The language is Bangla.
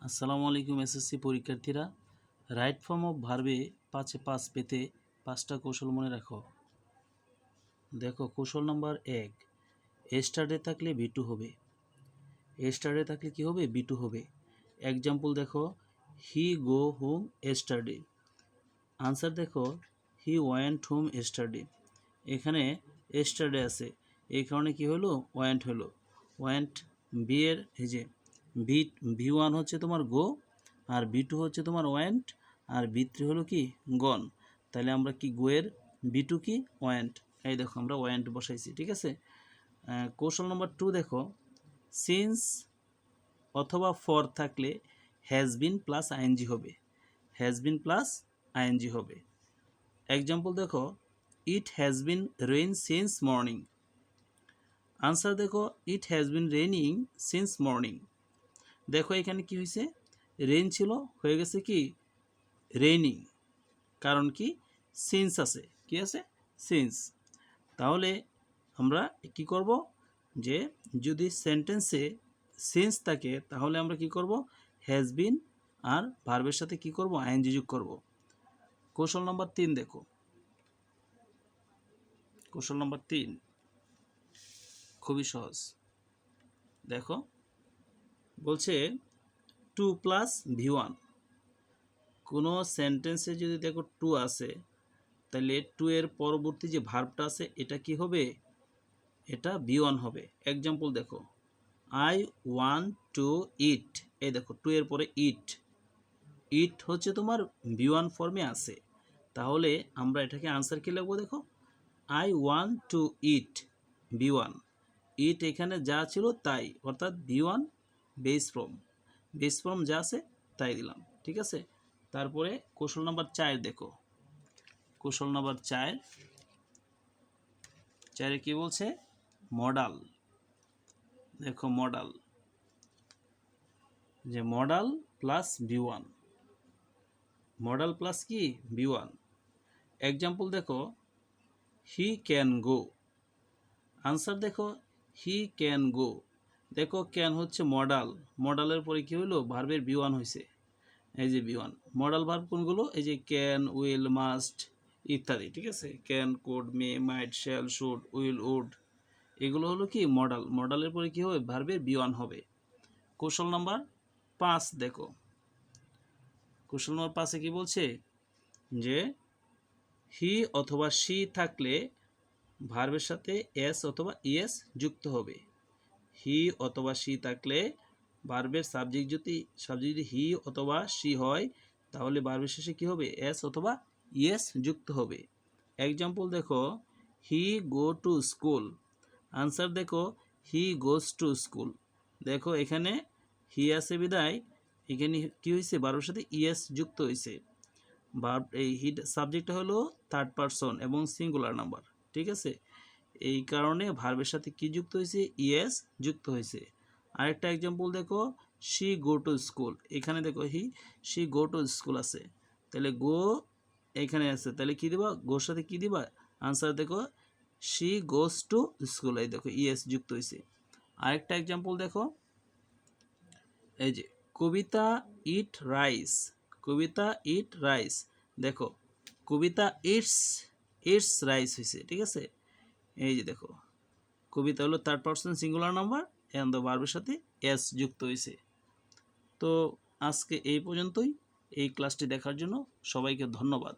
আসসালামু আলাইকুম এসএসসি পরীক্ষার্থীরা, রাইট ফর্ম অফ ভার্বে 5-5 পেতে 5টা কৌশল মনে রাখো। দেখো, কৌশল নাম্বার 1, এস্টারডে থাকলে বি2 হবে। এস্টারডে থাকলে কি হবে? বি2 হবে। এক্সাম্পল দেখো, হি গো হোম এস্টারডে। আনসার দেখো, হি ওয়েন্ট হোম এস্টারডে। এখানে এস্টারডে আছে, এই কারণে কি হলো? ওয়েন্ট হলো। ওয়েন্ট বি এর এই যে ভি1 হচ্ছে তোমার গো, আর বি2 হচ্ছে তোমার ওয়েন্ট, আর বি3 হলো কি? গন। তাহলে আমরা কি গোয়ের বি2 কি? ওয়েন্ট। এই দেখো আমরা ওয়েন্ট বসাইছি, ঠিক আছে। কৌশল নম্বর 2 দেখো, সিন্স অথবা ফর থাকলে হ্যাজ বিন প্লাস আইএনজি হবে। হ্যাজ বিন প্লাস আইএনজি হবে। এক্সাম্পল দেখো, it has been rain since morning. Answer দেখো, it has been raining since morning. দেখো এখানে কি হয়েছে? রেইন ছিল, হয়ে গেছে কি? রেইনিং। কারণ কি? সিন্স আছে। কি আছে? সিন্স। তাহলে আমরা কি করব? যে যদি সেন্টেন্সে সিন্স থাকে তাহলে আমরা কি করব? হ্যাজ বিন আর ভার্বের সাথে কি করব? আইএনজি যোগ করব। কৌশল নম্বর 3 দেখো। কৌশল নম্বর 3 খুবই সহজ। দেখো, বলছে 2 প্লাস ভি1। কোনো সেন্টেন্সে যদি দেখো 2 আছে, তাহলে 2 এর পরবর্তী যে ভার্বটা আছে এটা কি হবে? এটা ভি1 হবে। এক্সাম্পল দেখো, আই ওয়ান্ট টু ইট। এই দেখো 2 এর পরে ইট। ইট হচ্ছে তোমার ভি1 ফর্মে আছে। তাহলে আমরা এটাকে আনসার কি লিখবো? দেখো, আই ওয়ান্ট টু ইট ভি1। ইট এখানে যা ছিল তাই, অর্থাৎ ভি1 বেস ফর্ম। বেস ফর্ম যা আছে তাই দিলাম, ঠিক আছে। তারপরে কৌশল নাম্বার 4 দেখো। কৌশল নাম্বার 4 কি বলছে? মডাল। দেখো মডাল, যে modal plus V1. Modal plus কি? ভি1। এক্সাম্পল দেখো, হি ক্যান গো। আনসার দেখো, হি ক্যান গো। দেখো ক্যান হচ্ছে মডাল, মডালের পরে কি হলো? ভার্বের ভি1 হয়েছে। এই যে ভি1 মডাল ভার্ব কোনগুলো? এই যে ক্যান, উইল, মাস্ট ইত্যাদি, ঠিক আছে। Can, could, may, might, shall, should, will, would, এগুলো হলো কি? মডাল। মডালের পরে কি হবে? ভার্বের ভি1 হবে। কৌশল নাম্বার 5 দেখো। কৌশল নম্বর 5 কি বলছে? যে হি অথবা শি থাকলে ভার্বের সাথে এস অথবা ইএস যুক্ত হবে। হি অথবা শি থাকলে ভার্বের সাবজেক্ট যদি হি অথবা শি হয়, তাহলে ভার্বের শেষে কি হবে? এস অথবা ইএস যুক্ত হবে। এক্সাম্পল দেখো, হি গো টু স্কুল। আনসার দেখো, হি গোজ টু স্কুল। দেখো এখানে হি আছে বিদায় এখানে কি হয়েছে? ভার্বের সাথে ইএস যুক্ত হয়েছে। ভার্ব এই হি সাবজেক্টটা হলো থার্ড পারসন এবং সিঙ্গুলার নাম্বার, ঠিক আছে। এই কারণে ভার্বের সাথে কি যুক্ত হয়েছে? ইএস যুক্ত হয়েছে। আরেকটা এক্সাম্পল দেখো, শি গো টু স্কুল। এখানে দেখো শি গো টু স্কুল আছে, তাহলে গো এখানে আছে, তাহলে কি দিবা? গোর সাথে কি দিবা? আনসার দেখো, শি গোজ টু স্কুল। এই দেখো ইএস যুক্ত হয়েছে। আরেকটা এক্সাম্পল দেখো, এই যে কবিতা ইট রাইস। কবিতা ইট রাইস। দেখো কবিতা ইটস রাইস হয়েছে, ঠিক আছে। এই যে দেখো, কবিতা হলো third person singular number and the ভার্বের সাথে এস যুক্ত হয়েছে। তো আজকে এই পর্যন্তই। এই ক্লাসটি দেখার জন্য সবাইকে ধন্যবাদ।